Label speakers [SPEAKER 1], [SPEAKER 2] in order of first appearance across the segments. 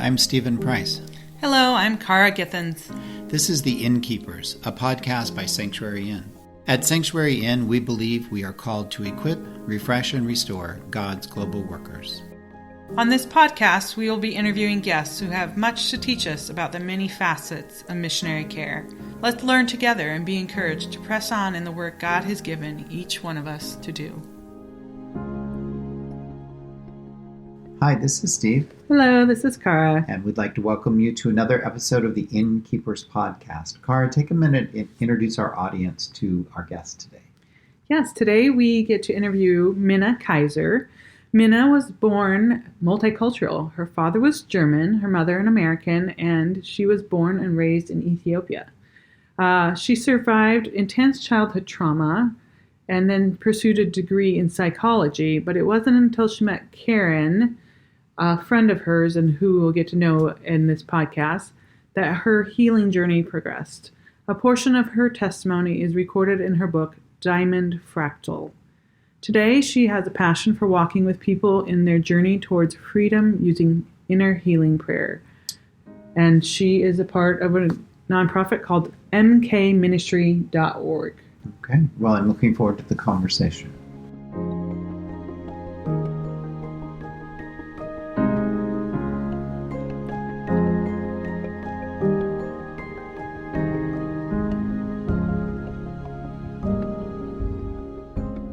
[SPEAKER 1] I'm Stephen Price.
[SPEAKER 2] Hello, I'm Cara Githens.
[SPEAKER 1] This is The Innkeepers, a podcast by Sanctuary Inn. At Sanctuary Inn, we believe we are called to equip, refresh, and restore God's global workers.
[SPEAKER 2] On this podcast, we will be interviewing guests who have much to teach us about the many facets of missionary care. Let's learn together and be encouraged to press on in the work God has given each one of us to do.
[SPEAKER 1] Hi, this is Steve.
[SPEAKER 2] Hello, this is Cara.
[SPEAKER 1] And we'd like to welcome you to another episode of the Innkeepers podcast. Cara, take a minute and introduce our audience to our guest today.
[SPEAKER 2] Yes, today we get to interview Minna Kayser. Minna was born multicultural. Her father was German, her mother an American, and she was born and raised in Ethiopia. She survived intense childhood trauma and then pursued a degree in psychology, but it wasn't until she met Karen, a friend of hers and who we'll get to know in this podcast, that her healing journey progressed. A portion of her testimony is recorded in her book, Diamond Fractal. Today, she has a passion for walking with people in their journey towards freedom using inner healing prayer. And she is a part of a nonprofit called mkministry.org.
[SPEAKER 1] Okay, well, I'm looking forward to the conversation.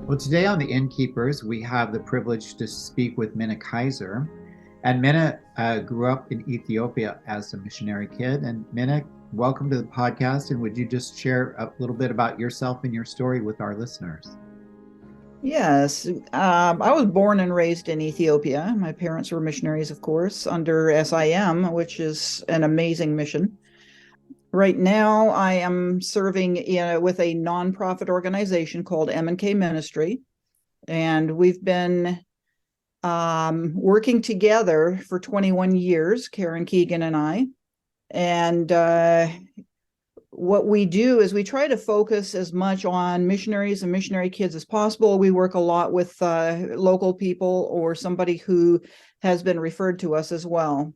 [SPEAKER 1] Well, today on the Innkeepers, we have the privilege to speak with Minna Kayser. And Minna grew up in Ethiopia as a missionary kid. And Minna, welcome to the podcast. And would you just share a little bit about yourself and your story with our listeners?
[SPEAKER 3] Yes, I was born and raised in Ethiopia. My parents were missionaries, of course, under SIM, which is an amazing mission. Right now, I am serving with a nonprofit organization called MK Ministries, and we've been working together for 21 years, Karen, Keegan, and I. And what we do is we try to focus as much on missionaries and missionary kids as possible. We work a lot with local people or somebody who has been referred to us as well.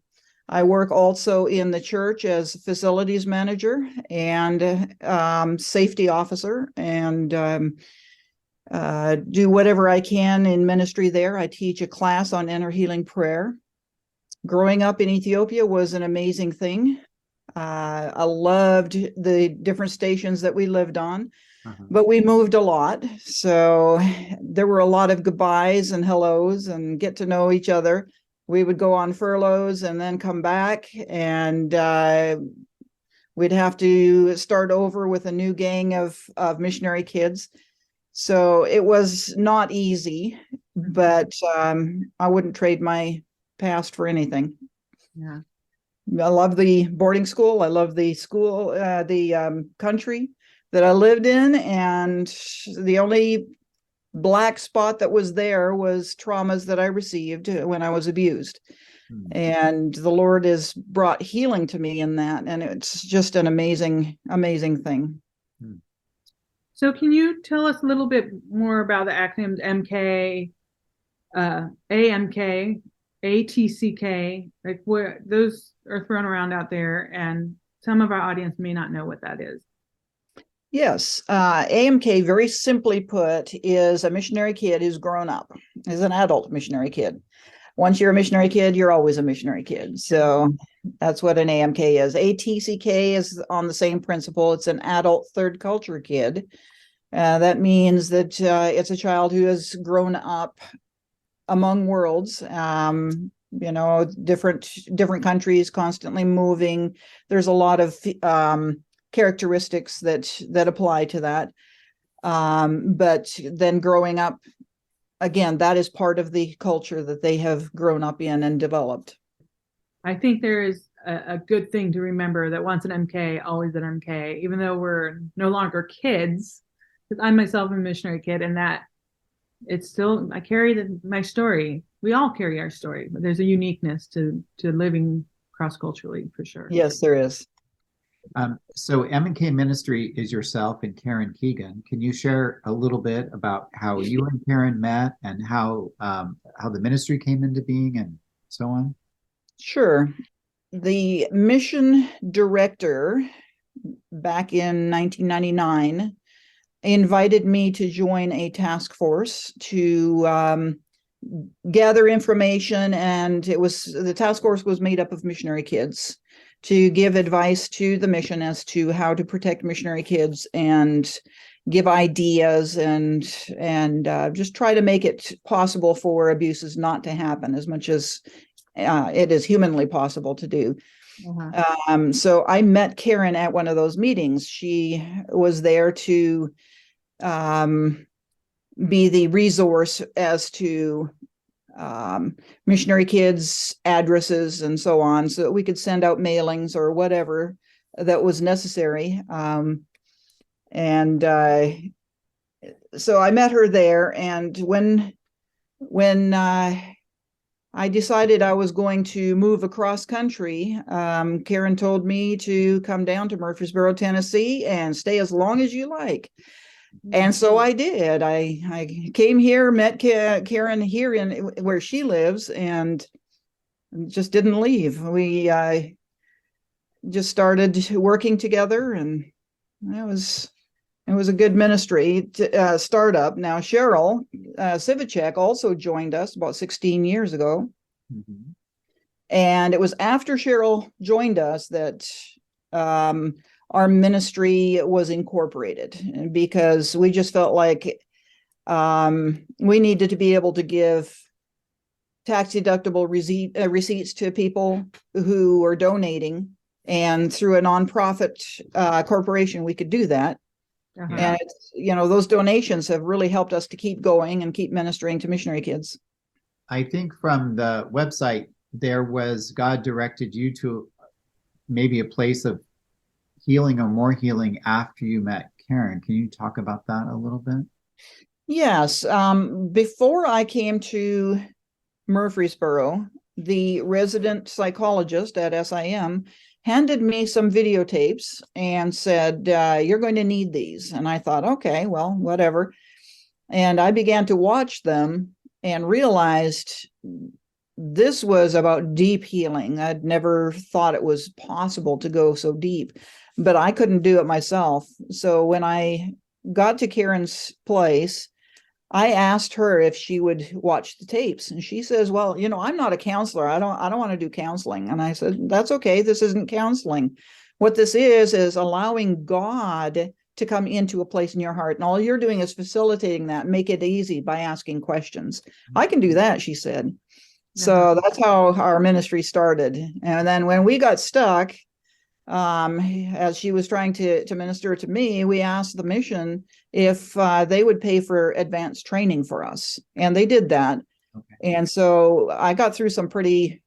[SPEAKER 3] I work also in the church as facilities manager and safety officer, and do whatever I can in ministry there. I teach a class on inner healing prayer. Growing up in Ethiopia was an amazing thing. I loved the different stations that we lived on, but we moved a lot. So there were a lot of goodbyes and hellos and get to know each other. We would go on furloughs and then come back, and we'd have to start over with a new gang of missionary kids. So it was not easy, but I wouldn't trade my past for anything.
[SPEAKER 2] Yeah.
[SPEAKER 3] I love the boarding school. I love the school, the country that I lived in, and the only black spot that was there was traumas that I received when I was abused. And the Lord has brought healing to me in that, and it's just an amazing, amazing thing.
[SPEAKER 2] So can you tell us a little bit more about the acronyms MK, AMK, ATCK, like where those are thrown around out there, and some of our audience may not know what that is.
[SPEAKER 3] Yes, AMK, very simply put, is a missionary kid who's grown up, is an adult missionary kid. Once you're a missionary kid, you're always a missionary kid. So that's what an AMK is. ATCK is on the same principle. It's an adult third culture kid. That means that it's a child who has grown up among worlds, different countries, constantly moving. There's a lot of characteristics that apply to that. But then growing up, again, that is part of the culture that they have grown up in and developed.
[SPEAKER 2] I think there is a good thing to remember that once an MK, always an MK, even though we're no longer kids, because I myself am a missionary kid, and that it's still, I carry my story. We all carry our story, but there's a uniqueness to living cross-culturally for sure.
[SPEAKER 3] Yes, there is.
[SPEAKER 1] So MK Ministry is yourself and Karen Keegan. Can you share a little bit about how you and Karen met and how the ministry came into being and so on?
[SPEAKER 3] Sure. the mission director back in 1999 invited me to join a task force to gather information, and the task force was made up of missionary kids to give advice to the mission as to how to protect missionary kids and give ideas and just try to make it possible for abuses not to happen as much as it is humanly possible to do. So I met Karen at one of those meetings. She was there to be the resource as to missionary kids' addresses and so on, so that we could send out mailings or whatever that was necessary. So I met her there, and when I decided I was going to move across country, Karen told me to come down to Murfreesboro, Tennessee, and stay as long as you like. And so I did. I came here, met Karen here in where she lives, and just didn't leave. We just started working together, and it was a good ministry startup. Now Cheryl Sivicek also joined us about 16 years ago, and it was after Cheryl joined us that our ministry was incorporated, because we just felt like we needed to be able to give tax-deductible receipts to people who are donating, and through a nonprofit corporation, we could do that. And those donations have really helped us to keep going and keep ministering to missionary kids.
[SPEAKER 1] I think from the website, God directed you to maybe a place of healing or more healing after you met Karen. Can you talk about that a little bit?
[SPEAKER 3] Yes. Before I came to Murfreesboro, the resident psychologist at SIM handed me some videotapes and said, you're going to need these. And I thought, okay, well, whatever. And I began to watch them and realized this was about deep healing. I'd never thought it was possible to go so deep, but I couldn't do it myself. So when I got to Karen's place, I asked her if she would watch the tapes, and she says, well, I'm not a counselor. I don't want to do counseling. And I said, that's okay. This isn't counseling. What this is allowing God to come into a place in your heart. And all you're doing is facilitating that. Make it easy by asking questions. I can do that, she said. So that's how our ministry started. And then when we got stuck, as she was trying to minister to me, we asked the mission if they would pay for advanced training for us, and they did that. Okay. And so I got through some pretty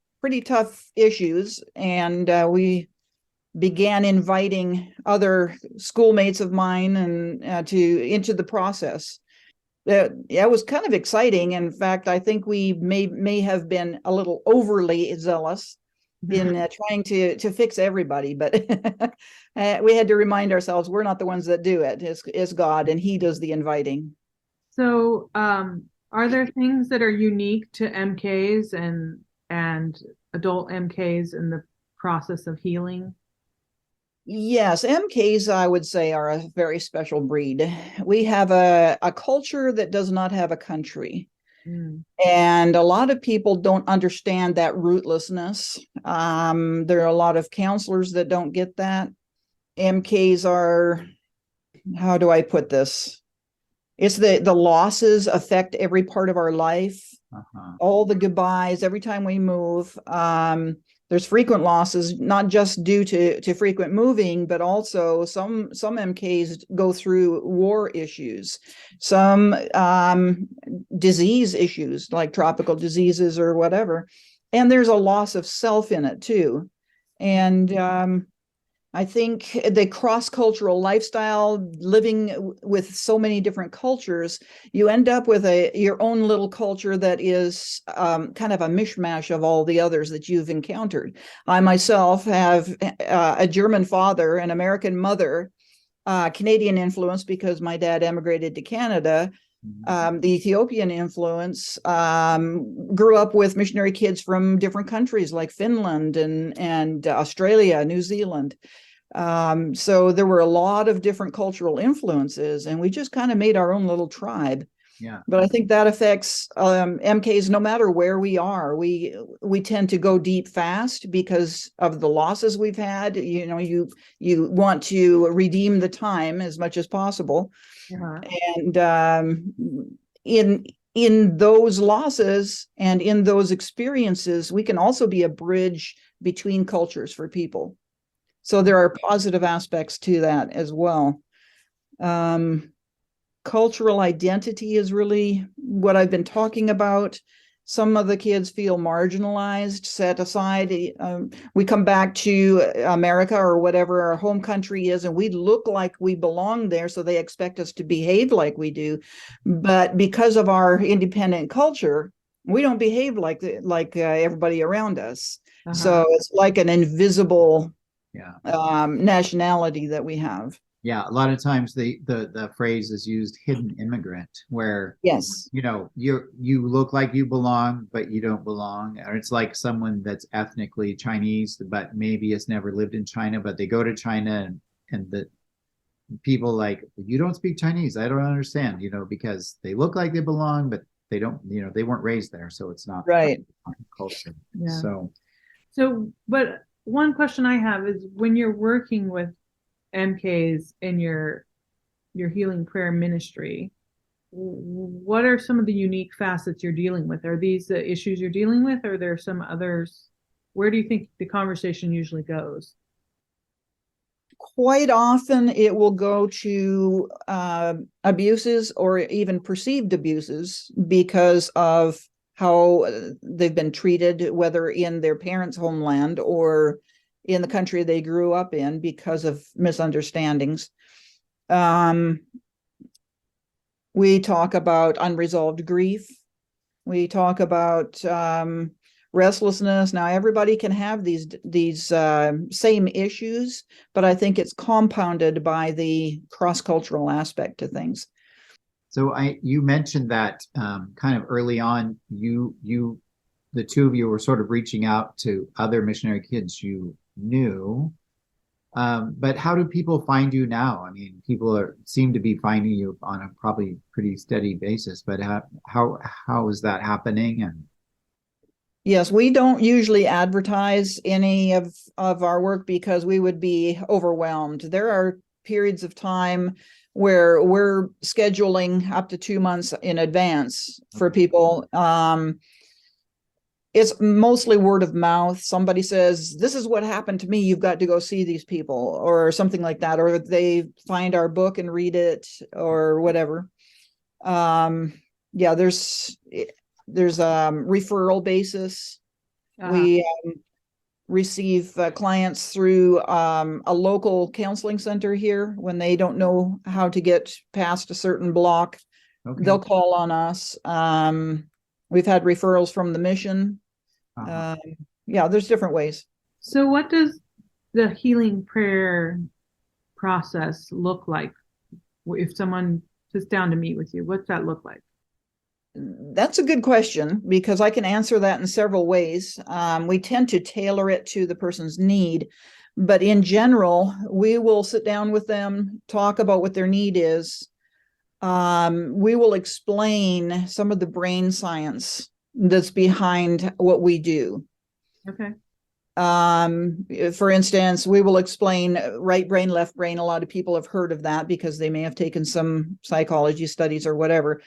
[SPEAKER 3] tough issues, and we began inviting other schoolmates of mine and into the process. It was kind of exciting. In fact, I think we may have been a little overly zealous in trying to fix everybody, but we had to remind ourselves we're not the ones that do it. It's God, and He does the inviting.
[SPEAKER 2] So are there things that are unique to MKs and adult MKs in the process of healing?
[SPEAKER 3] Yes, MKs, I would say, are a very special breed. We have a culture that does not have a country. And a lot of people don't understand that rootlessness. There are a lot of counselors that don't get that. MKs are, how do I put this? It's the losses affect every part of our life. All the goodbyes, every time we move. There's frequent losses, not just due to frequent moving, but also some MKs go through war issues, some disease issues like tropical diseases or whatever. And there's a loss of self in it too. And I think the cross-cultural lifestyle, living with so many different cultures, you end up with your own little culture that is kind of a mishmash of all the others that you've encountered. I myself have a German father, an American mother, Canadian influence because my dad emigrated to Canada, The Ethiopian influence, grew up with missionary kids from different countries like Finland and Australia, New Zealand. So there were a lot of different cultural influences, and we just kind of made our own little tribe.
[SPEAKER 1] Yeah.
[SPEAKER 3] But I think that affects MKs no matter where we are. We tend to go deep fast because of the losses we've had. You know, you want to redeem the time as much as possible.
[SPEAKER 2] Uh-huh.
[SPEAKER 3] And in those losses and in those experiences, we can also be a bridge between cultures for people. So there are positive aspects to that as well. Cultural identity is really what I've been talking about. Some of the kids feel marginalized, set aside. We come back to America or whatever our home country is, and we look like we belong there, so they expect us to behave like we do. But because of our independent culture, we don't behave like everybody around us.
[SPEAKER 2] Uh-huh.
[SPEAKER 3] So it's like an invisible
[SPEAKER 1] Yeah.
[SPEAKER 3] nationality that we have.
[SPEAKER 1] Yeah, a lot of times the phrase is used hidden immigrant, where
[SPEAKER 3] Yes,
[SPEAKER 1] you know you look like you belong, but you don't belong. Or it's like someone that's ethnically Chinese, but maybe has never lived in China, but they go to China and the people like, you don't speak Chinese, I don't understand, you know, because they look like they belong, but they don't, you know, they weren't raised there, so it's not
[SPEAKER 3] right.
[SPEAKER 1] culture.
[SPEAKER 2] Yeah.
[SPEAKER 1] So,
[SPEAKER 2] but one question I have is, when you're working with MKs in your healing prayer ministry, what are some of the unique facets you're dealing with? Are these the issues you're dealing with, or are there some others? Where do you think the conversation usually goes?
[SPEAKER 3] Quite often it will go to abuses or even perceived abuses because of how they've been treated, whether in their parents' homeland or in the country they grew up in, because of misunderstandings. We talk about unresolved grief. We talk about restlessness. Now, everybody can have these same issues, but I think it's compounded by the cross-cultural aspect to things.
[SPEAKER 1] So you mentioned that kind of early on, the two of you were sort of reaching out to other missionary kids you knew. But how do people find you now? I mean, people seem to be finding you on a probably pretty steady basis, but how is that happening? And
[SPEAKER 3] yes, we don't usually advertise any of our work because we would be overwhelmed. There are periods of time where we're scheduling up to 2 months in advance for people. It's mostly word of mouth. Somebody says, this is what happened to me, you've got to go see these people, or something like that, or they find our book and read it, or whatever. Yeah, there's referral basis. We receive clients through a local counseling center here. When they don't know how to get past a certain block, they'll call on us. We've had referrals from the mission. Yeah, there's different ways.
[SPEAKER 2] So what does the healing prayer process look like if someone sits down to meet with you? What's that look like?
[SPEAKER 3] That's a good question, because I can answer that in several ways. We tend to tailor it to the person's need, but in general, we will sit down with them, talk about what their need is. We will explain some of the brain science that's behind what we do.
[SPEAKER 2] Okay.
[SPEAKER 3] For instance, we will explain right brain, left brain. A lot of people have heard of that because they may have taken some psychology studies or whatever.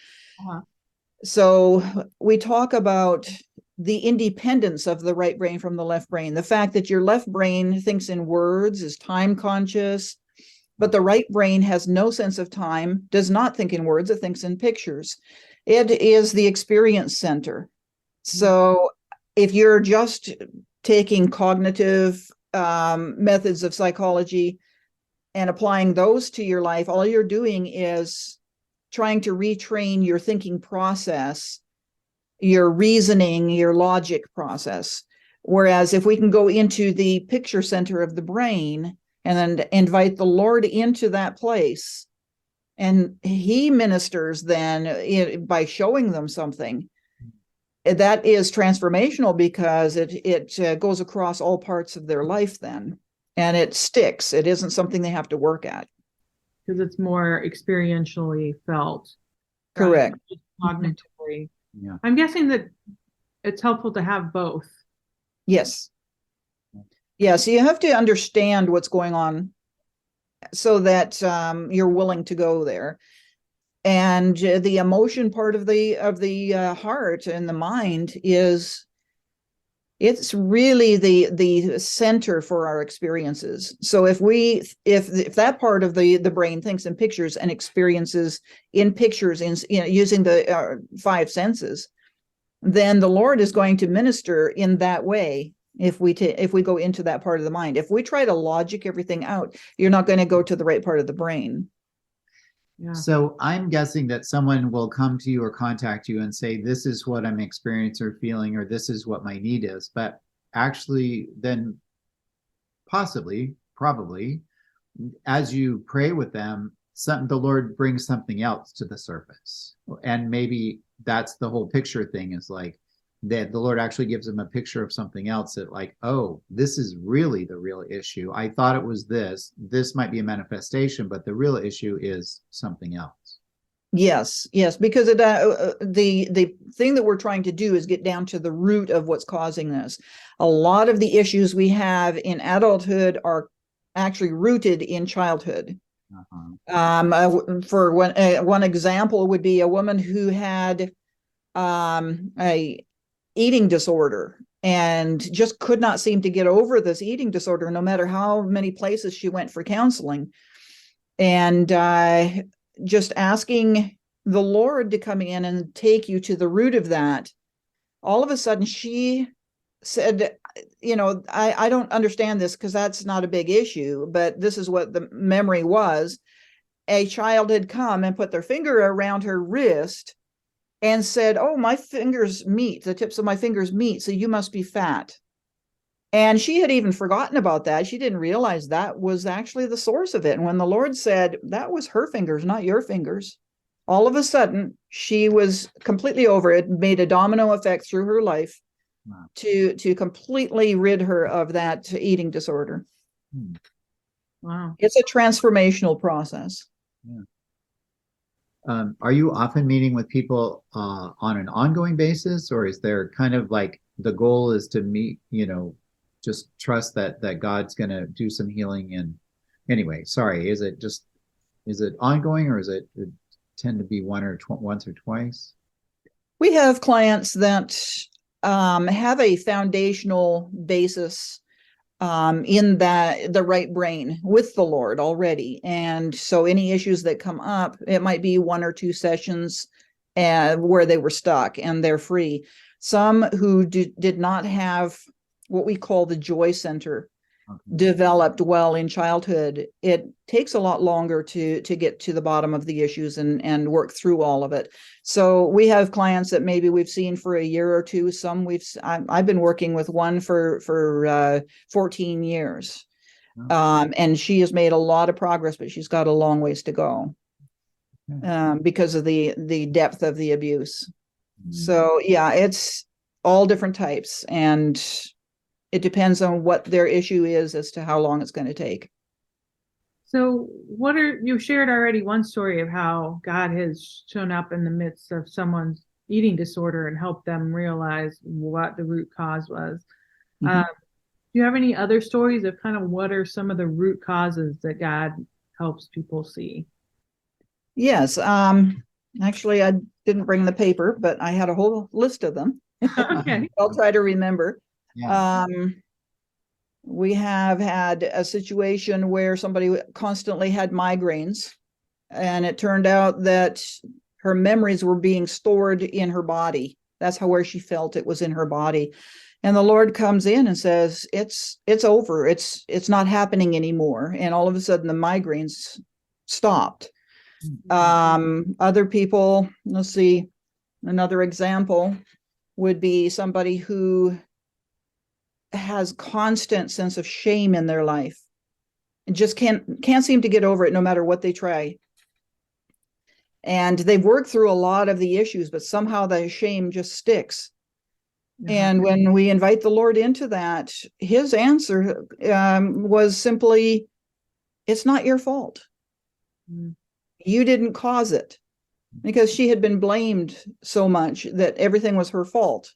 [SPEAKER 3] So we talk about the independence of the right brain from the left brain. The fact that your left brain thinks in words, is time conscious, but the right brain has no sense of time, does not think in words, it thinks in pictures. It is the experience center. So if you're just taking cognitive methods of psychology and applying those to your life, all you're doing is trying to retrain your thinking process, your reasoning, your logic process. Whereas if we can go into the picture center of the brain and then invite the Lord into that place And he ministers then by showing them something that is transformational, because it goes across all parts of their life then, and it sticks. It isn't something they have to work at.
[SPEAKER 2] Because it's more experientially felt.
[SPEAKER 3] Correct.
[SPEAKER 2] Cognitively.
[SPEAKER 1] Yeah.
[SPEAKER 2] I'm guessing that it's helpful to have both.
[SPEAKER 3] Yes. Yeah, so you have to understand what's going on so that you're willing to go there. And the emotion part of the heart and the mind it's really the center for our experiences. So if that part of the brain thinks in pictures and experiences in pictures, in using the five senses, then the Lord is going to minister in that way. If we go into that part of the mind, if we try to logic everything out, you're not going to go to the right part of the brain.
[SPEAKER 2] Yeah.
[SPEAKER 1] So I'm guessing that someone will come to you or contact you and say, this is what I'm experiencing or feeling, or this is what my need is. But actually, then possibly, probably, as you pray with them, the Lord brings something else to the surface. And maybe that's the whole picture thing, is like that the Lord actually gives them a picture of something else that, like, oh, this is really the real issue. I thought it was this. This might be a manifestation, but the real issue is something else.
[SPEAKER 3] Yes, because the thing that we're trying to do is get down to the root of what's causing this. A lot of the issues we have in adulthood are actually rooted in childhood. For one example would be a woman who had a eating disorder and just could not seem to get over this eating disorder, no matter how many places she went for counseling. And just asking the Lord to come in and take you to the root of that, all of a sudden she said, I don't understand this, because that's not a big issue, but this is what the memory was. A child had come and put their finger around her wrist and said, oh, my fingers meet, the tips of my fingers meet, so you must be fat. And she had even forgotten about that. She didn't realize that was actually the source of it. And when the Lord said, that was her fingers, not your fingers, all of a sudden she was completely over it, made a domino effect through her life. Wow. to completely rid her of that eating disorder.
[SPEAKER 2] Wow.
[SPEAKER 3] It's a transformational process.
[SPEAKER 1] Yeah. Are you often meeting with people on an ongoing basis, or is there kind of like the goal is to meet, just trust that God's going to do some healing? And anyway, sorry, is it ongoing, or is it tend to be once or twice?
[SPEAKER 3] We have clients that have a foundational basis in the right brain with the Lord already. And so any issues that come up, it might be 1 or 2 sessions where they were stuck and they're free. Some who did not have what we call the joy center developed well in childhood, it takes a lot longer to get to the bottom of the issues and work through all of it. So we have clients that maybe we've seen for a year or two. Some I've been working with one for 14 years. And she has made a lot of progress, but she's got a long ways to go because of the depth of the abuse. So yeah, it's all different types, and it depends on what their issue is as to how long it's going to take.
[SPEAKER 2] So you shared already one story of how God has shown up in the midst of someone's eating disorder and helped them realize what the root cause was. Do you have any other stories of kind of what are some of the root causes that God helps people see? Yes.
[SPEAKER 3] Actually, I didn't bring the paper, but I had a whole list of them.
[SPEAKER 2] Okay.
[SPEAKER 3] I'll try to remember.
[SPEAKER 1] Yeah.
[SPEAKER 3] We have had a situation where somebody constantly had migraines, and it turned out that her memories were being stored in her body. That's where she felt it was, in her body. And the Lord comes in and says, it's over. It's not happening anymore. And all of a sudden the migraines stopped. Other people, let's see, another example would be somebody who has constant sense of shame in their life and just can't seem to get over it no matter what they try. And they've worked through a lot of the issues, but somehow the shame just sticks. And when we invite the Lord into that, his answer was simply, it's not your fault. You didn't cause it. Because she had been blamed so much that everything was her fault.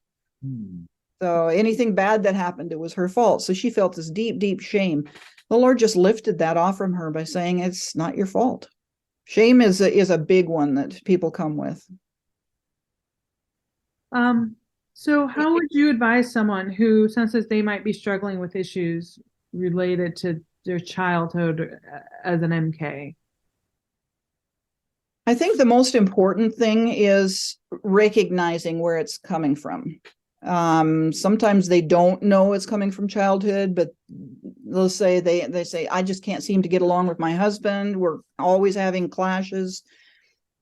[SPEAKER 3] So anything bad that happened, it was her fault. So she felt this deep, deep shame. The Lord just lifted that off from her by saying, it's not your fault. Shame is a big one that people come with.
[SPEAKER 2] So how would you advise someone who senses they might be struggling with issues related to their childhood as an MK?
[SPEAKER 3] I think the most important thing is recognizing where it's coming from. Sometimes they don't know it's coming from childhood, but they'll say they say, I just can't seem to get along with my husband. We're always having clashes.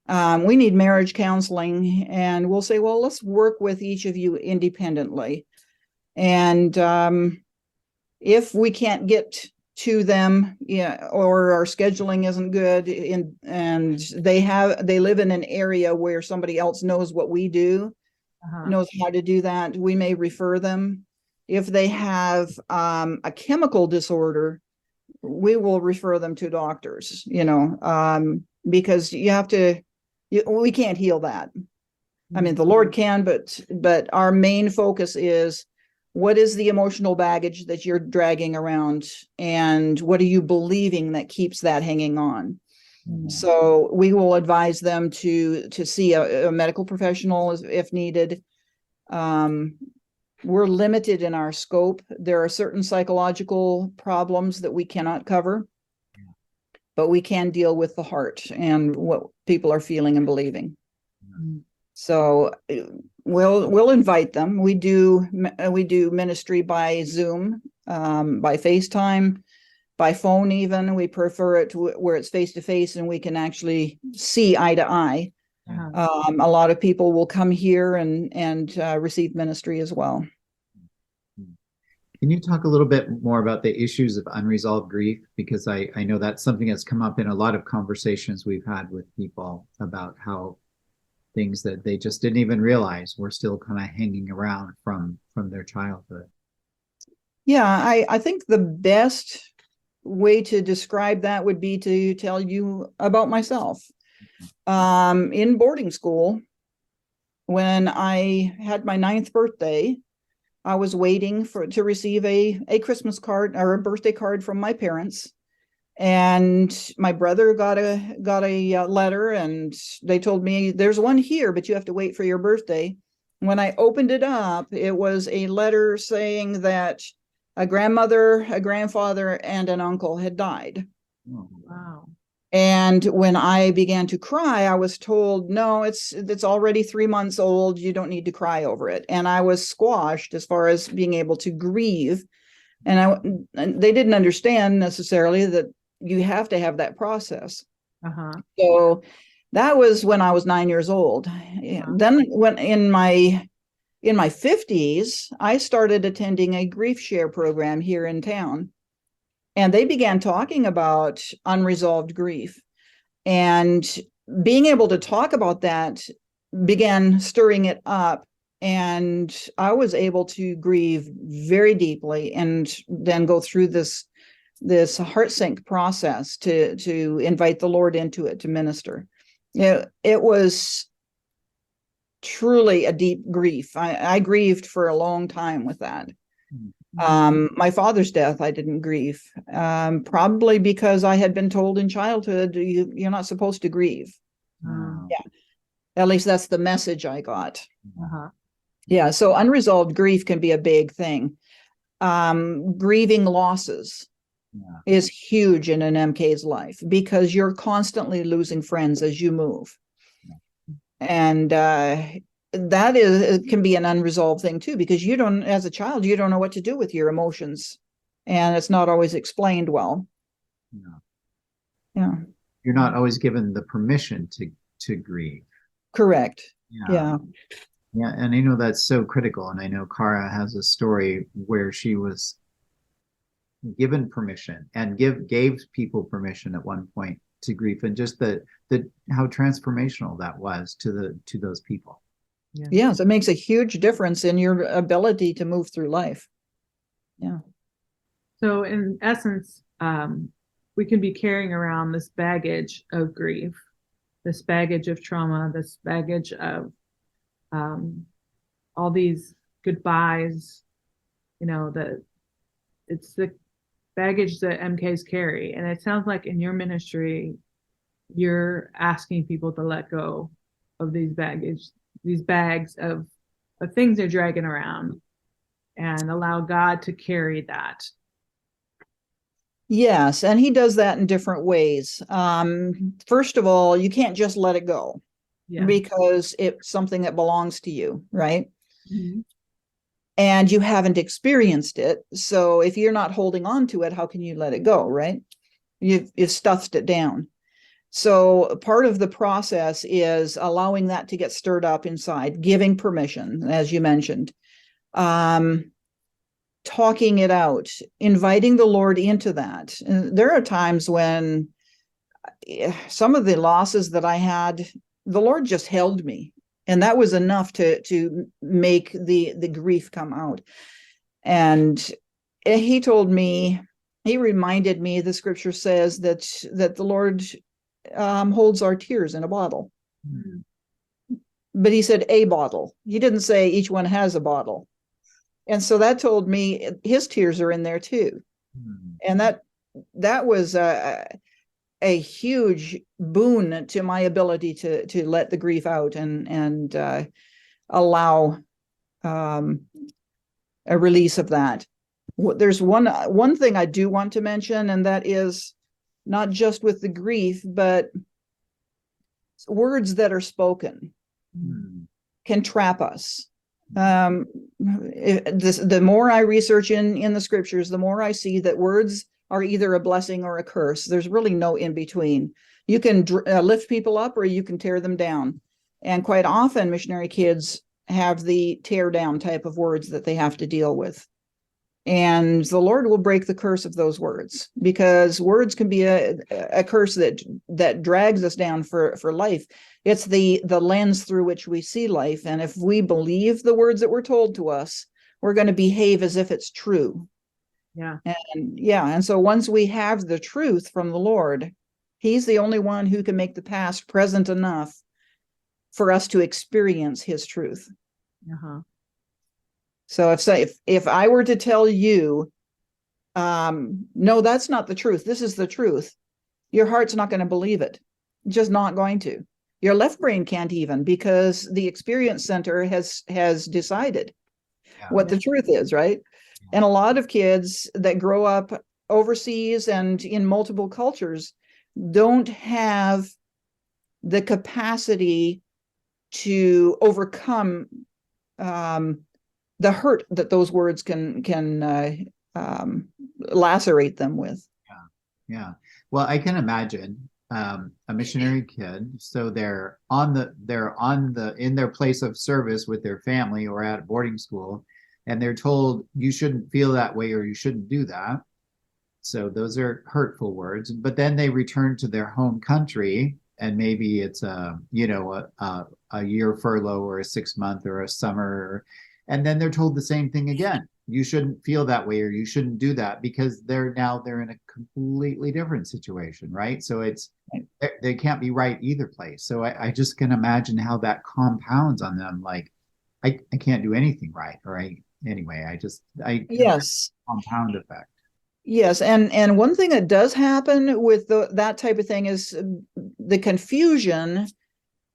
[SPEAKER 3] We need marriage counseling. And we'll say, well, let's work with each of you independently. And if we can't get to them, or our scheduling isn't good, and they live in an area where somebody else knows what we do, knows how to do that, we may refer them. If they have a chemical disorder, we will refer them to doctors, because we can't heal that. I mean, the Lord can, but our main focus is, what is the emotional baggage that you're dragging around, and what are you believing that keeps that hanging on? So we will advise them to see a medical professional if needed. We're limited in our scope. There are certain psychological problems that we cannot cover, but we can deal with the heart and what people are feeling and believing. So we'll invite them. We do ministry by Zoom, by FaceTime, by phone even. We prefer it where it's face to face and we can actually see eye to eye. A lot of people will come here and receive ministry as well.
[SPEAKER 1] Can you talk a little bit more about the issues of unresolved grief? Because I know that's something that's come up in a lot of conversations we've had with people about how things that they just didn't even realize were still kind of hanging around from their childhood.
[SPEAKER 3] Yeah, I think the best way to describe that would be to tell you about myself. In boarding school, when I had my 9th birthday, I was waiting to receive a Christmas card or a birthday card from my parents. And my brother got a letter, and they told me, there's one here, but you have to wait for your birthday. When I opened it up, it was a letter saying that a grandmother, a grandfather, and an uncle had died.
[SPEAKER 2] Oh, wow.
[SPEAKER 3] And when I began to cry, I was told, no, it's already 3 months old. You don't need to cry over it. And I was squashed as far as being able to grieve. And they didn't understand necessarily that you have to have that process. So that was when I was 9 years old. Then when in my 50s, I started attending a grief share program here in town. And they began talking about unresolved grief. And being able to talk about that began stirring it up. And I was able to grieve very deeply and then go through this heart sync process to invite the Lord into it, to minister. It was truly a deep grief. I grieved for a long time with that. My father's death, I didn't grieve, probably because I had been told in childhood, you're not supposed to grieve. Yeah, at least that's the message I got. Yeah, so unresolved grief can be a big thing. Grieving losses is huge in an MK's life because you're constantly losing friends as you move. And that can be an unresolved thing too, because as a child, you don't know what to do with your emotions, and it's not always explained well. Yeah.
[SPEAKER 1] You're not always given the permission to grieve.
[SPEAKER 3] Correct. Yeah.
[SPEAKER 1] Yeah, and I know that's so critical. And I know Cara has a story where she was given permission and gave people permission at one point to grief, and just the how transformational that was to those people.
[SPEAKER 2] Yeah.
[SPEAKER 3] Yes, it makes a huge difference in your ability to move through life. Yeah.
[SPEAKER 2] So in essence, we can be carrying around this baggage of grief, this baggage of trauma, this baggage of all these goodbyes, that it's the baggage that MKs carry. And it sounds like in your ministry, you're asking people to let go of these bags of things they're dragging around, and allow God to carry that.
[SPEAKER 3] Yes, and he does that in different ways. First of all, you can't just let it go because it's something that belongs to you, right?
[SPEAKER 2] Mm-hmm.
[SPEAKER 3] And you haven't experienced it. So if you're not holding on to it, how can you let it go, right? You've stuffed it down. So part of the process is allowing that to get stirred up inside, giving permission, as you mentioned, talking it out, inviting the Lord into that. And there are times when some of the losses that I had, the Lord just held me, and that was enough to make the grief come out. And he reminded me, the scripture says that the Lord holds our tears in a bottle.
[SPEAKER 2] Mm-hmm.
[SPEAKER 3] But he said a bottle. He didn't say each one has a bottle. And so that told me his tears are in there too. Mm-hmm. And that was a huge boon to my ability to let the grief out and allow a release of that. There's one thing I do want to mention, and that is not just with the grief, but words that are spoken can trap us. The more I research in the scriptures, the more I see that words are either a blessing or a curse. There's really no in between. You can lift people up or you can tear them down. And quite often missionary kids have the tear down type of words that they have to deal with. And the Lord will break the curse of those words, because words can be a curse that drags us down for life. It's the lens through which we see life. And if we believe the words that were told to us, we're going to behave as if it's true.
[SPEAKER 2] Yeah.
[SPEAKER 3] And so once we have the truth from the Lord, he's the only one who can make the past present enough for us to experience his truth.
[SPEAKER 2] Uh-huh.
[SPEAKER 3] So if I were to tell you, no, that's not the truth, this is the truth, your heart's not going to believe it. Just not going to. Your left brain can't even, because the experience center has decided what the truth is, right? And a lot of kids that grow up overseas and in multiple cultures don't have the capacity to overcome the hurt that those words can lacerate them with.
[SPEAKER 1] Yeah. Well, I can imagine a missionary kid. So they're in their place of service with their family or at a boarding school, and they're told you shouldn't feel that way or you shouldn't do that. So those are hurtful words. But then they return to their home country, and maybe it's a year furlough or a 6-month or a summer. And then they're told the same thing again. You shouldn't feel that way or you shouldn't do that, because they're in a completely different situation, right? So they can't be right either place. So I just can imagine how that compounds on them. Like, I can't do anything right.
[SPEAKER 3] Yes.
[SPEAKER 1] Compound effect.
[SPEAKER 3] Yes, and one thing that does happen with that type of thing is the confusion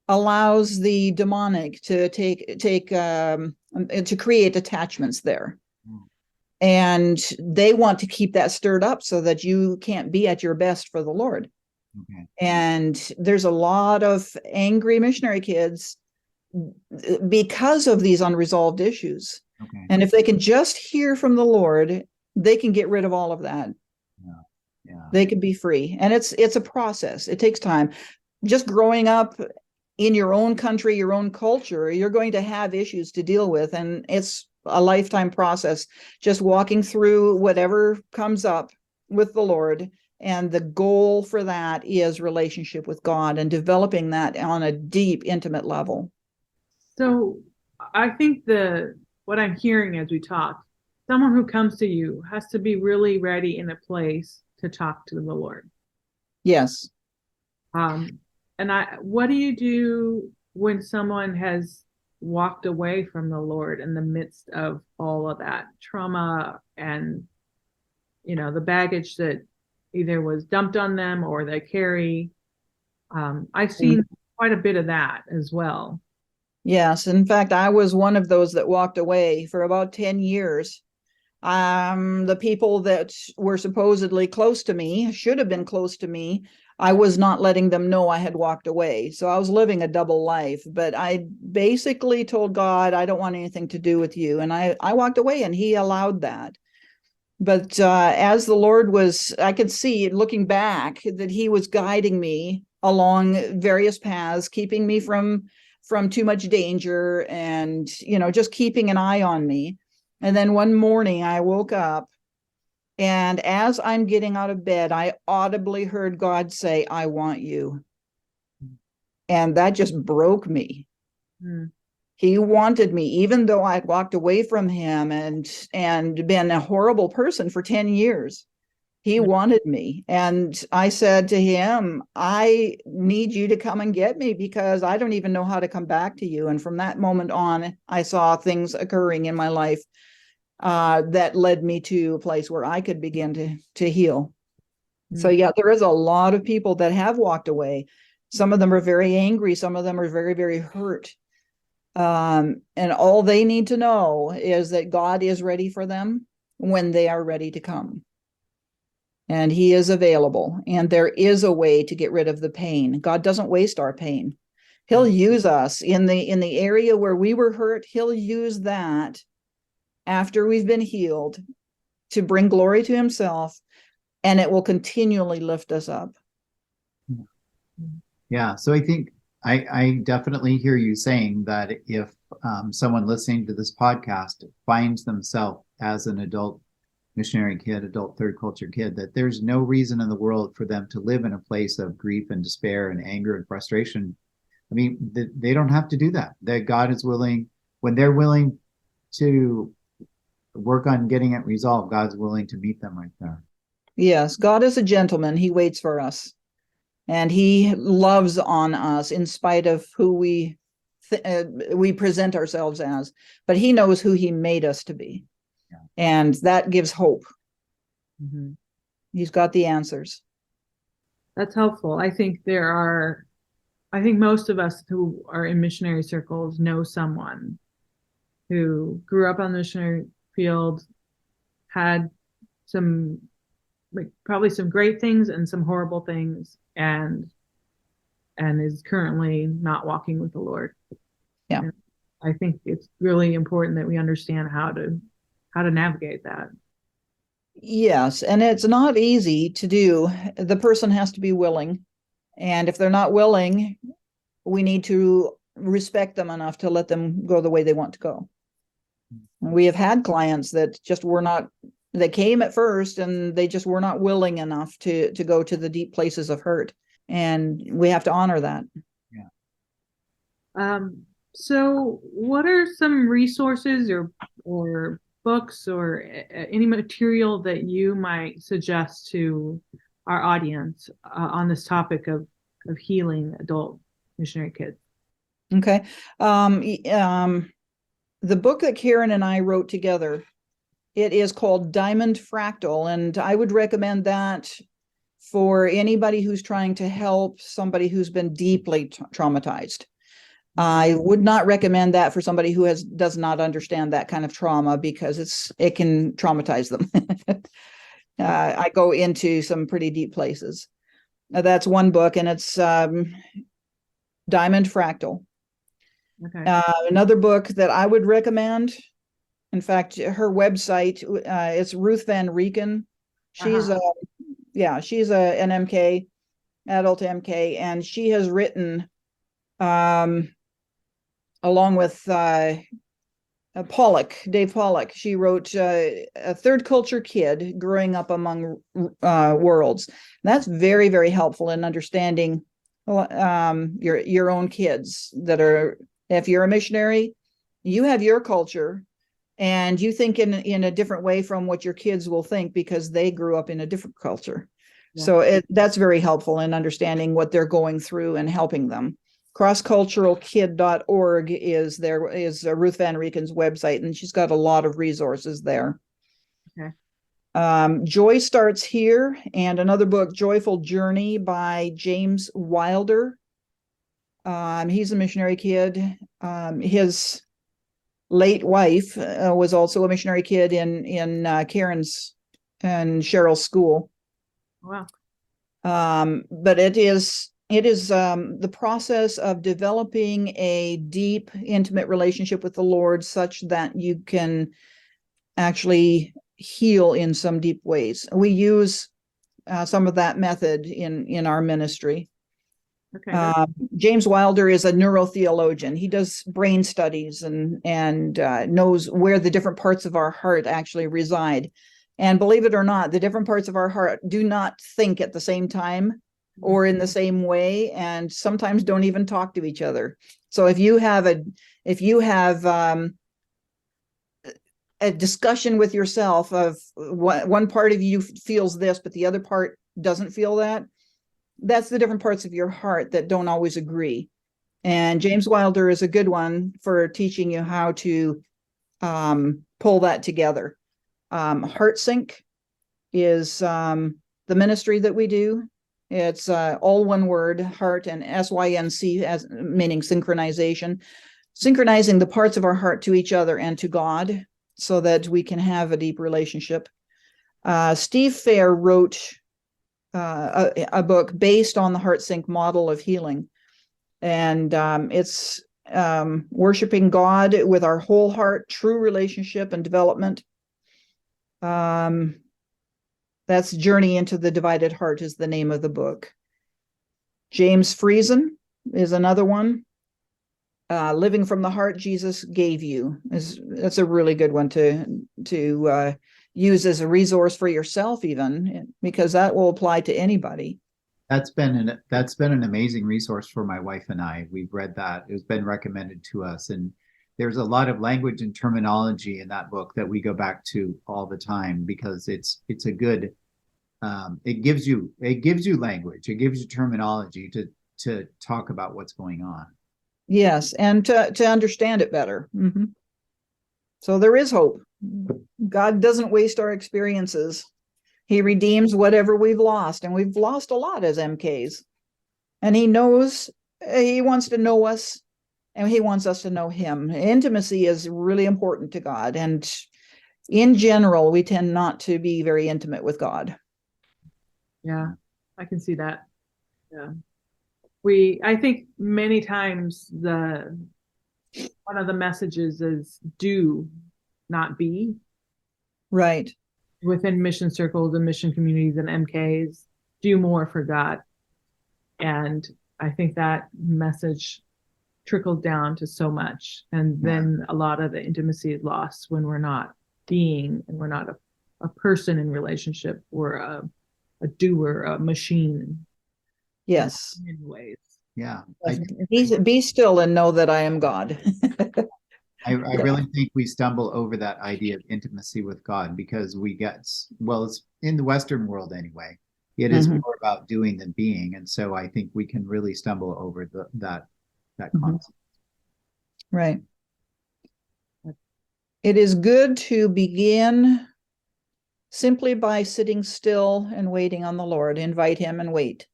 [SPEAKER 3] allows the demonic to to create attachments there. And they want to keep that stirred up so that you can't be at your best for the Lord. Okay. And there's a lot of angry missionary kids because of these unresolved issues. Okay. And if they can just hear from the Lord, they can get rid of all of that. Yeah. They can be free. And it's a process. It takes time. Just growing up in your own country, your own culture, you're going to have issues to deal with. And it's a lifetime process, just walking through whatever comes up with the Lord And the goal for that is relationship with God and developing that on a deep, intimate level.
[SPEAKER 2] So I think what I'm hearing as we talk, someone who comes to you has to be really ready in a place to talk to the Lord.
[SPEAKER 3] Yes.
[SPEAKER 2] Um, and what do you do when someone has walked away from the Lord in the midst of all of that trauma and, the baggage that either was dumped on them or they carry? I've seen quite a bit of that as well.
[SPEAKER 3] Yes. In fact, I was one of those that walked away for about 10 years. The people that were supposedly close to me, should have been close to me, I was not letting them know I had walked away. So I was living a double life, but I basically told God, I don't want anything to do with you. And I walked away, and he allowed that. But as the Lord was, I could see looking back that he was guiding me along various paths, keeping me from too much danger, and just keeping an eye on me. And then one morning I woke up, and as I'm getting out of bed, I audibly heard God say, I want you. And that just broke me.
[SPEAKER 2] Mm.
[SPEAKER 3] He wanted me, even though I'd walked away from him and been a horrible person for 10 years. He wanted me. And I said to him, I need you to come and get me, because I don't even know how to come back to you. And from that moment on, I saw things occurring in my life that led me to a place where I could begin to heal. So yeah, there is a lot of people that have walked away. Some of them are very angry. Some of them are very, very hurt. And all they need to know is that God is ready for them when they are ready to come. And he is available. And there is a way to get rid of the pain. God doesn't waste our pain. He'll use us in the area where we were hurt. He'll use that after we've been healed to bring glory to himself, and it will continually lift us up.
[SPEAKER 1] Yeah. So I think I definitely hear you saying that if someone listening to this podcast finds themselves as an adult missionary kid, adult third culture kid, that there's no reason in the world for them to live in a place of grief and despair and anger and frustration. I mean, they don't have to do that. That God is willing, when they're willing to work on getting it resolved, God's willing to meet them right there.
[SPEAKER 3] Yes, God is a gentleman. He waits for us. And he loves on us in spite of who we present ourselves as. But he knows who he made us to be. Yeah. And that gives hope. Mm-hmm. He's got the answers.
[SPEAKER 2] That's helpful. I think most of us who are in missionary circles know someone who grew up on the missionary field, had probably some great things and some horrible things, and is currently not walking with the Lord.
[SPEAKER 3] Yeah.
[SPEAKER 2] And I think it's really important that we understand how to navigate that.
[SPEAKER 3] Yes, and it's not easy to do. The person has to be willing. And if they're not willing, we need to respect them enough to let them go the way they want to go. We have had clients that just were not, they came at first and they just were not willing enough to go to the deep places of hurt. And we have to honor that.
[SPEAKER 2] Yeah. So what are some resources or books or any material that you might suggest to our audience on this topic of healing adult missionary kids?
[SPEAKER 3] Okay. The book that Karen and I wrote together, it is called Diamond Fractal, and I would recommend that for anybody who's trying to help somebody who's been deeply traumatized. I would not recommend that for somebody who does not understand that kind of trauma, because it can traumatize them. I go into some pretty deep places. That's one book, and it's Diamond Fractal.
[SPEAKER 2] Okay.
[SPEAKER 3] Another book that I would recommend, in fact, her website, it's Ruth Van Reken. She's she's an MK, adult MK, and she has written along with Dave Pollock. She wrote A Third Culture Kid Growing Up Among Worlds. And that's very, very helpful in understanding your own kids that are, if you're a missionary, you have your culture and you think in a different way from what your kids will think because they grew up in a different culture. Yeah. So that's very helpful in understanding what they're going through and helping them. Crossculturalkid.org is Ruth Van Reken's website, and she's got a lot of resources there.
[SPEAKER 2] Okay.
[SPEAKER 3] Joy Starts Here, and another book, Joyful Journey by James Wilder. He's a missionary kid. His late wife was also a missionary kid in Karen's and Cheryl's school.
[SPEAKER 2] Wow.
[SPEAKER 3] But it is the process of developing a deep, intimate relationship with the Lord such that you can actually heal in some deep ways. We use some of that method in our ministry.
[SPEAKER 2] Okay.
[SPEAKER 3] James Wilder is a neurotheologian. He does brain studies and knows where the different parts of our heart actually reside. And believe it or not, the different parts of our heart do not think at the same time or in the same way, and sometimes don't even talk to each other. So if you have a discussion with yourself of one part of you feels this, but the other part doesn't feel that, that's the different parts of your heart that don't always agree. And James Wilder is a good one for teaching you how to pull that together. Heart Sync is the ministry that we do. It's all one word, heart, and SYNC, as meaning synchronization, synchronizing the parts of our heart to each other and to God so that we can have a deep relationship. Steve Fair wrote a book based on the Heart Sync model of healing. And it's worshiping God with our whole heart, true relationship and development. That's Journey into the Divided Heart is the name of the book. James Friesen is another one. Living from the Heart Jesus Gave You. That's a really good one to use as a resource for yourself, even, because that will apply to anybody.
[SPEAKER 1] That's been an amazing resource for my wife and I. We've read that. It's been recommended to us, and there's a lot of language and terminology in that book that we go back to all the time because it's a good. It gives you language. It gives you terminology to talk about what's going on.
[SPEAKER 3] Yes, and to understand it better. Mm-hmm. So there is hope. God doesn't waste our experiences. He redeems whatever we've lost, and we've lost a lot as MKs. And he knows, he wants to know us, and he wants us to know him. Intimacy is really important to God, and in general, we tend not to be very intimate with God.
[SPEAKER 2] Yeah, I can see that. Yeah. I think many times one of the messages is do, not be.
[SPEAKER 3] Right.
[SPEAKER 2] Within mission circles and mission communities and MKs, do more for God. And I think that message trickles down to so much. And then a lot of the intimacy is lost when we're not being, and we're not a person in relationship. We're a doer, a machine.
[SPEAKER 3] Yes.
[SPEAKER 2] In many ways.
[SPEAKER 1] Yeah.
[SPEAKER 3] Be still and know that I am God.
[SPEAKER 1] I really think we stumble over that idea of intimacy with God because it's in the Western world anyway. It is more about doing than being. And so I think we can really stumble over that concept.
[SPEAKER 3] Right. It is good to begin simply by sitting still and waiting on the Lord. Invite him and wait.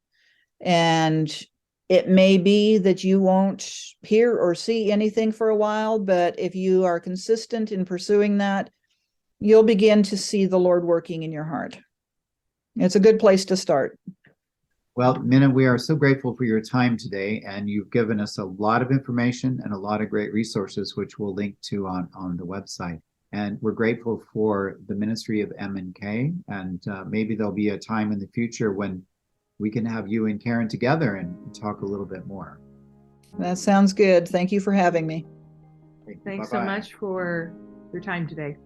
[SPEAKER 3] And it may be that you won't hear or see anything for a while, but if you are consistent in pursuing that, you'll begin to see the Lord working in your heart. It's a good place to start.
[SPEAKER 1] Well, Minna, we are so grateful for your time today, and you've given us a lot of information and a lot of great resources, which we'll link to on the website. And we're grateful for the ministry of M&K, and maybe there'll be a time in the future when we can have you and Karen together and talk a little bit more.
[SPEAKER 3] That sounds good. Thank you for having me.
[SPEAKER 2] Thanks so much for your time today.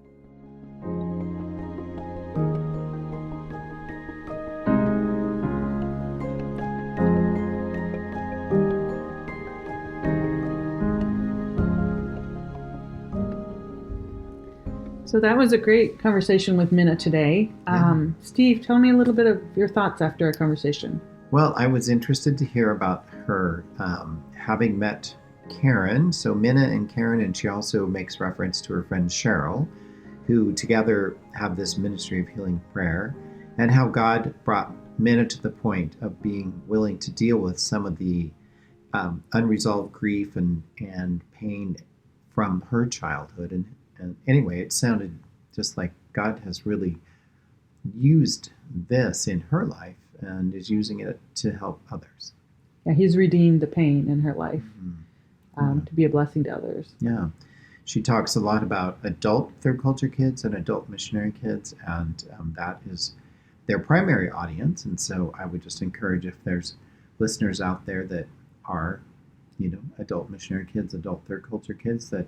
[SPEAKER 2] So that was a great conversation with Minna today. Steve, tell me a little bit of your thoughts after our conversation.
[SPEAKER 1] Well, I was interested to hear about her having met Karen. So Minna and Karen, and she also makes reference to her friend Cheryl, who together have this ministry of healing prayer, and how God brought Minna to the point of being willing to deal with some of the unresolved grief and pain from her childhood. And anyway, it sounded just like God has really used this in her life and is using it to help others.
[SPEAKER 2] Yeah, he's redeemed the pain in her life to be a blessing to others.
[SPEAKER 1] Yeah. She talks a lot about adult third culture kids and adult missionary kids, and that is their primary audience. And so I would just encourage, if there's listeners out there that are, adult missionary kids, adult third culture kids, that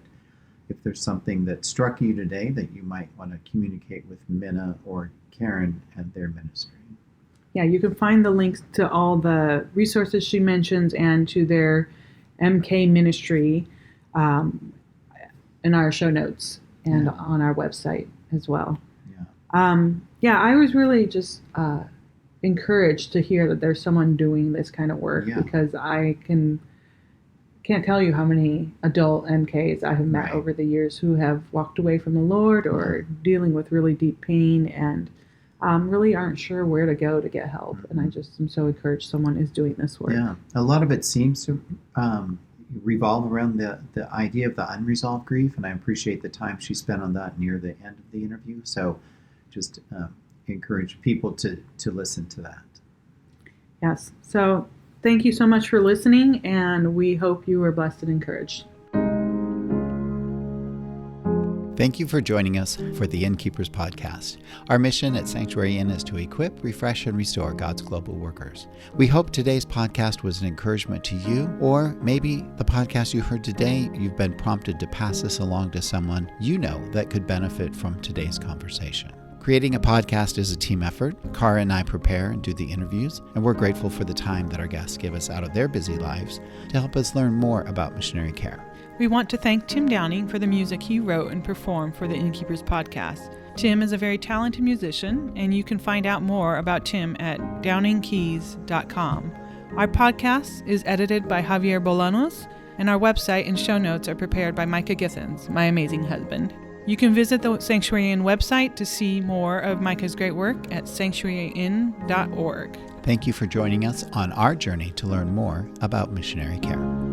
[SPEAKER 1] if there's something that struck you today that you might want to communicate with Minna or Karen and their ministry.
[SPEAKER 2] Yeah, you can find the links to all the resources she mentions and to their MK Ministry in our show notes and on our website as well. I was really just encouraged to hear that there's someone doing this kind of work, because I can't tell you how many adult MKs I have met over the years who have walked away from the Lord or dealing with really deep pain and really aren't sure where to go to get help. And I just am so encouraged someone is doing this work.
[SPEAKER 1] Yeah, a lot of it seems to revolve around the idea of the unresolved grief, and I appreciate the time she spent on that near the end of the interview. So just encourage people to listen to that.
[SPEAKER 2] Yes, so thank you so much for listening, and we hope you were blessed and encouraged.
[SPEAKER 4] Thank you for joining us for the Innkeepers podcast. Our mission at Sanctuary Inn is to equip, refresh, and restore God's global workers. We hope today's podcast was an encouragement to you, or maybe the podcast you heard today, you've been prompted to pass this along to someone you know that could benefit from today's conversation. Creating a podcast is a team effort. Cara and I prepare and do the interviews, and we're grateful for the time that our guests give us out of their busy lives to help us learn more about missionary care.
[SPEAKER 2] We want to thank Tim Downing for the music he wrote and performed for the Innkeepers podcast. Tim is a very talented musician, and you can find out more about Tim at downingkeys.com. Our podcast is edited by Javier Bolanos, and our website and show notes are prepared by Micah Githens, my amazing husband. You can visit the Sanctuary Inn website to see more of Micah's great work at sanctuaryinn.org.
[SPEAKER 4] Thank you for joining us on our journey to learn more about missionary care.